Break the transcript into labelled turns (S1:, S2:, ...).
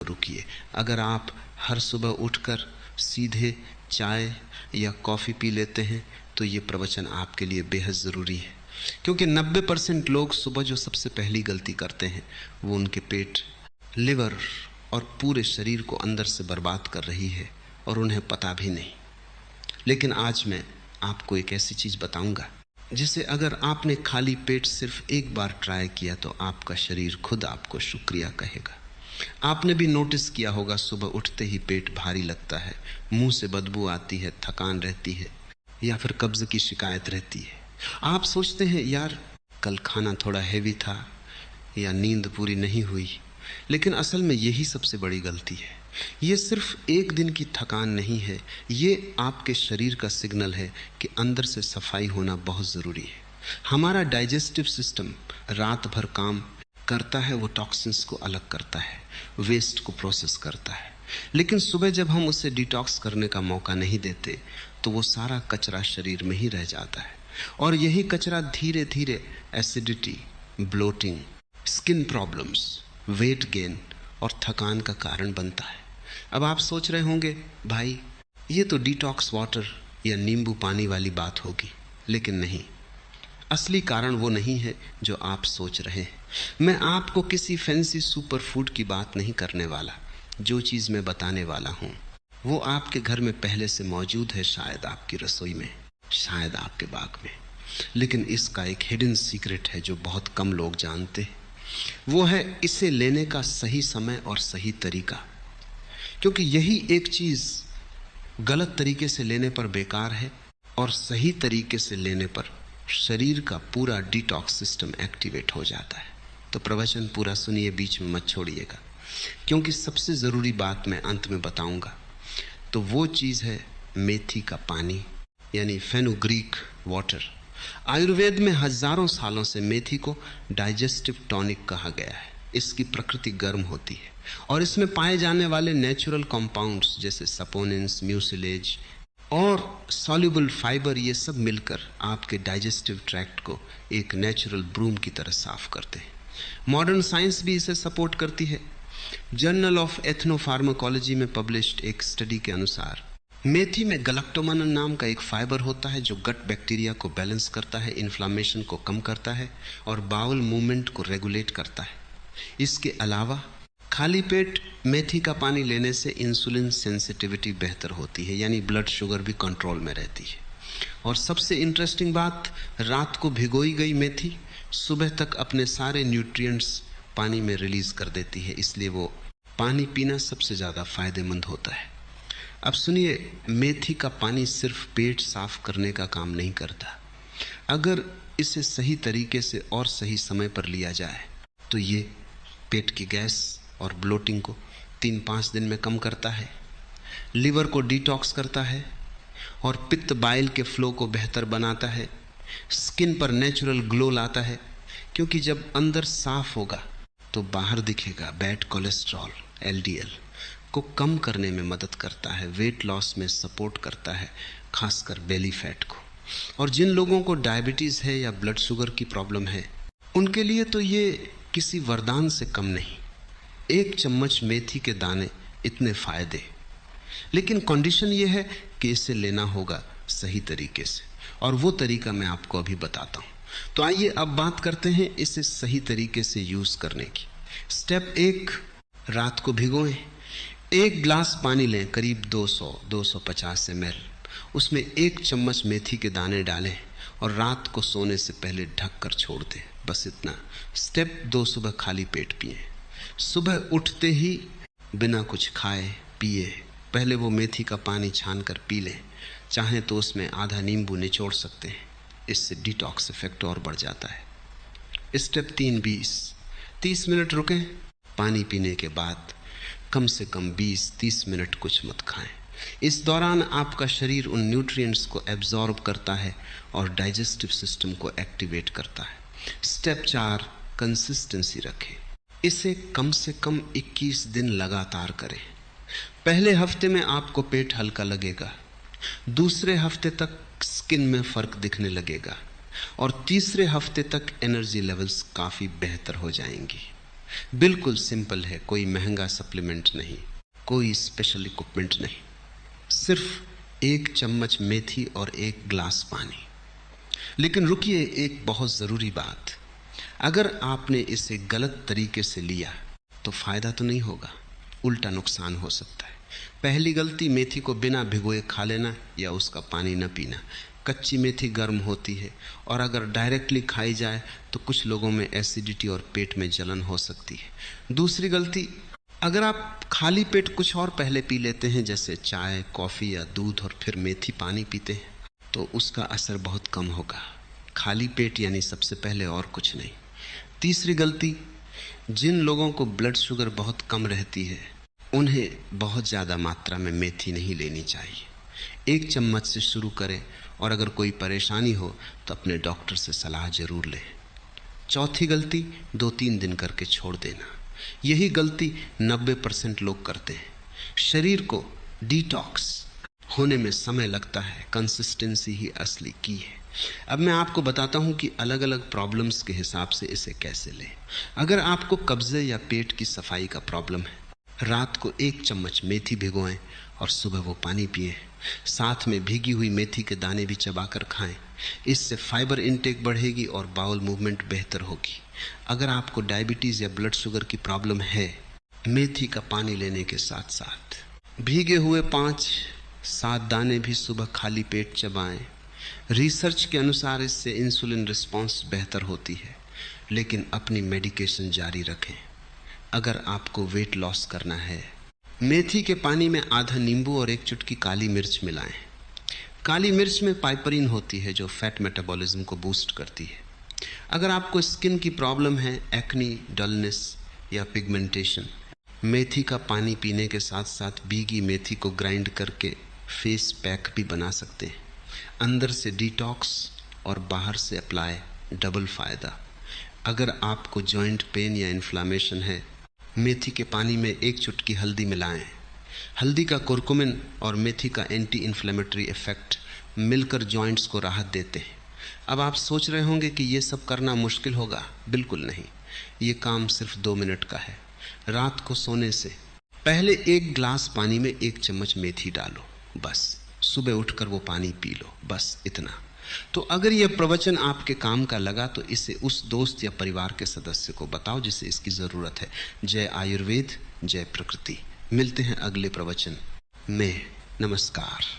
S1: रुकिए। अगर आप हर सुबह उठकर सीधे चाय या कॉफ़ी पी लेते हैं तो ये प्रवचन आपके लिए बेहद ज़रूरी है, क्योंकि 90% लोग सुबह जो सबसे पहली गलती करते हैं वो उनके पेट, लिवर और पूरे शरीर को अंदर से बर्बाद कर रही है और उन्हें पता भी नहीं। लेकिन आज मैं आपको एक ऐसी चीज़ बताऊंगा जिसे अगर आपने खाली पेट सिर्फ एक बार ट्राई किया तो आपका शरीर खुद आपको शुक्रिया कहेगा। आपने भी नोटिस किया होगा, सुबह उठते ही पेट भारी लगता है, मुंह से बदबू आती है, थकान रहती है या फिर कब्ज की शिकायत रहती है। आप सोचते हैं यार कल खाना थोड़ा हैवी था या नींद पूरी नहीं हुई, लेकिन असल में यही सबसे बड़ी गलती है। ये सिर्फ एक दिन की थकान नहीं है, ये आपके शरीर का सिग्नल है कि अंदर से सफाई होना बहुत ज़रूरी है। हमारा डाइजेस्टिव सिस्टम रात भर काम करता है, वो टॉक्सिन्स को अलग करता है, वेस्ट को प्रोसेस करता है, लेकिन सुबह जब हम उसे डिटॉक्स करने का मौका नहीं देते तो वो सारा कचरा शरीर में ही रह जाता है और यही कचरा धीरे धीरे acidity, bloating, skin problems, weight gain और थकान का कारण बनता है। अब आप सोच रहे होंगे भाई ये तो डिटॉक्स वाटर या नींबू पानी वाली बात होगी, लेकिन नहीं, असली कारण वो नहीं है जो आप सोच रहे हैं। मैं आपको किसी फैंसी सुपर फूड की बात नहीं करने वाला। जो चीज़ मैं बताने वाला हूँ वो आपके घर में पहले से मौजूद है, शायद आपकी रसोई में, शायद आपके बाग में, लेकिन इसका एक हिडन सीक्रेट है जो बहुत कम लोग जानते हैं। वो है इसे लेने का सही समय और सही तरीका, क्योंकि यही एक चीज़ गलत तरीके से लेने पर बेकार है और सही तरीके से लेने पर शरीर का पूरा डिटॉक्स सिस्टम एक्टिवेट हो जाता है। तो प्रवचन पूरा सुनिए, बीच में मत छोड़िएगा, क्योंकि सबसे ज़रूरी बात मैं अंत में बताऊंगा। तो वो चीज़ है मेथी का पानी, यानी फेनुग्रीक वाटर। आयुर्वेद में हजारों सालों से मेथी को डाइजेस्टिव टॉनिक कहा गया है। इसकी प्रकृति गर्म होती है और इसमें पाए जाने वाले नेचुरल कंपाउंड्स जैसे सपोनिन्स, म्यूसिलेज और सॉल्युबल फाइबर, ये सब मिलकर आपके डाइजेस्टिव ट्रैक्ट को एक नेचुरल ब्रूम की तरह साफ करते हैं। मॉडर्न साइंस भी इसे सपोर्ट करती है। जर्नल ऑफ एथनोफार्माकोलॉजी में पब्लिश्ड एक स्टडी के अनुसार मेथी में गलैक्टोमैनन नाम का एक फाइबर होता है जो गट बैक्टीरिया को बैलेंस करता है, इन्फ्लामेशन को कम करता है और बाउल मूवमेंट को रेगुलेट करता है। इसके अलावा खाली पेट मेथी का पानी लेने से इंसुलिन सेंसिटिविटी बेहतर होती है, यानी ब्लड शुगर भी कंट्रोल में रहती है। और सबसे इंटरेस्टिंग बात, रात को भिगोई गई मेथी सुबह तक अपने सारे न्यूट्रिएंट्स पानी में रिलीज कर देती है, इसलिए वो पानी पीना सबसे ज़्यादा फायदेमंद होता है। अब सुनिए, मेथी का पानी सिर्फ पेट साफ करने का काम नहीं करता। अगर इसे सही तरीके से और सही समय पर लिया जाए तो ये पेट की गैस और ब्लोटिंग को 3-5 दिन में कम करता है, लिवर को डिटॉक्स करता है और पित्त बाइल के फ्लो को बेहतर बनाता है, स्किन पर नेचुरल ग्लो लाता है, क्योंकि जब अंदर साफ होगा तो बाहर दिखेगा। बैड कोलेस्ट्रॉल LDL को कम करने में मदद करता है, वेट लॉस में सपोर्ट करता है, खासकर बेली फैट को। और जिन लोगों को डायबिटीज़ है या ब्लड शुगर की प्रॉब्लम है उनके लिए तो ये किसी वरदान से कम नहीं। 1 चम्मच मेथी के दाने, इतने फायदे, लेकिन कंडीशन ये है कि इसे लेना होगा सही तरीके से, और वो तरीका मैं आपको अभी बताता हूँ। तो आइए अब बात करते हैं इसे सही तरीके से यूज़ करने की। स्टेप 1, रात को भिगोएं। 1 गिलास पानी लें, करीब 200-250 ml, उसमें 1 चम्मच मेथी के दाने डालें और रात को सोने से पहले ढक कर छोड़ दें, बस इतना। स्टेप 2, सुबह खाली पेट पिएं। सुबह उठते ही बिना कुछ खाए पिए पहले वो मेथी का पानी छान कर पी लें, चाहें तो उसमें आधा नींबू निचोड़ सकते हैं, इससे डिटॉक्स इफेक्ट और बढ़ जाता है। स्टेप 3, 20-30 मिनट रुकें। पानी पीने के बाद कम से कम 20-30 मिनट कुछ मत खाएं। इस दौरान आपका शरीर उन न्यूट्रिएंट्स को एब्जॉर्ब करता है और डाइजेस्टिव सिस्टम को एक्टिवेट करता है। स्टेप 4, कंसिस्टेंसी रखें। इसे कम से कम 21 दिन लगातार करें। पहले हफ्ते में आपको पेट हल्का लगेगा, दूसरे हफ्ते तक स्किन में फर्क दिखने लगेगा और तीसरे हफ्ते तक एनर्जी लेवल्स काफ़ी बेहतर हो जाएंगी। बिल्कुल सिंपल है, कोई महंगा सप्लीमेंट नहीं, कोई स्पेशल इक्विपमेंट नहीं, सिर्फ 1 चम्मच मेथी और 1 ग्लास पानी। लेकिन रुकिए, एक बहुत ज़रूरी बात, अगर आपने इसे गलत तरीके से लिया तो फायदा तो नहीं होगा, उल्टा नुकसान हो सकता है। पहली गलती, मेथी को बिना भिगोए खा लेना या उसका पानी न पीना। कच्ची मेथी गर्म होती है और अगर डायरेक्टली खाई जाए तो कुछ लोगों में एसिडिटी और पेट में जलन हो सकती है। दूसरी गलती, अगर आप खाली पेट कुछ और पहले पी लेते हैं, जैसे चाय, कॉफ़ी या दूध, और फिर मेथी पानी पीते हैं, तो उसका असर बहुत कम होगा। खाली पेट यानी सबसे पहले, और कुछ नहीं। तीसरी गलती, जिन लोगों को ब्लड शुगर बहुत कम रहती है उन्हें बहुत ज़्यादा मात्रा में मेथी नहीं लेनी चाहिए। 1 चम्मच से शुरू करें और अगर कोई परेशानी हो तो अपने डॉक्टर से सलाह जरूर लें। चौथी गलती, 2-3 दिन करके छोड़ देना। यही गलती 90% लोग करते हैं। शरीर को डिटॉक्स होने में समय लगता है, कंसिस्टेंसी ही असली की है। अब मैं आपको बताता हूं कि अलग अलग प्रॉब्लम्स के हिसाब से इसे कैसे लें। अगर आपको कब्जे या पेट की सफाई का प्रॉब्लम है, रात को 1 चम्मच मेथी भिगोएं और सुबह वो पानी पिएं। साथ में भीगी हुई मेथी के दाने भी चबाकर खाएं। इससे फाइबर इंटेक बढ़ेगी और बाउल मूवमेंट बेहतर होगी। अगर आपको डायबिटीज़ या ब्लड शुगर की प्रॉब्लम है, मेथी का पानी लेने के साथ साथ भीगे हुए 5-7 दाने भी सुबह खाली पेट चबाएं। रिसर्च के अनुसार इससे इंसुलिन रिस्पॉन्स बेहतर होती है, लेकिन अपनी मेडिकेशन जारी रखें। अगर आपको वेट लॉस करना है, मेथी के पानी में आधा नींबू और 1 चुटकी काली मिर्च मिलाएं। काली मिर्च में पाइपरिन होती है जो फैट मेटाबॉलिज्म को बूस्ट करती है। अगर आपको स्किन की प्रॉब्लम है, एक्नी, डलनेस या पिगमेंटेशन, मेथी का पानी पीने के साथ साथ भीगी मेथी को ग्राइंड करके फेस पैक भी बना सकते हैं। अंदर से डिटॉक्स और बाहर से अप्लाई, डबल फायदा। अगर आपको जॉइंट पेन या इन्फ्लामेशन है, मेथी के पानी में 1 चुटकी हल्दी मिलाएं। हल्दी का कुरकुमिन और मेथी का एंटी इन्फ्लेमेटरी इफेक्ट मिलकर जॉइंट्स को राहत देते हैं। अब आप सोच रहे होंगे कि ये सब करना मुश्किल होगा। बिल्कुल नहीं, ये काम सिर्फ 2 मिनट का है। रात को सोने से पहले 1 ग्लास पानी में 1 चम्मच मेथी डालो, बस। सुबह उठकर वो पानी पी लो, बस इतना। तो अगर यह प्रवचन आपके काम का लगा तो इसे उस दोस्त या परिवार के सदस्य को बताओ जिसे इसकी ज़रूरत है। जय आयुर्वेद, जय प्रकृति। मिलते हैं अगले प्रवचन में। नमस्कार।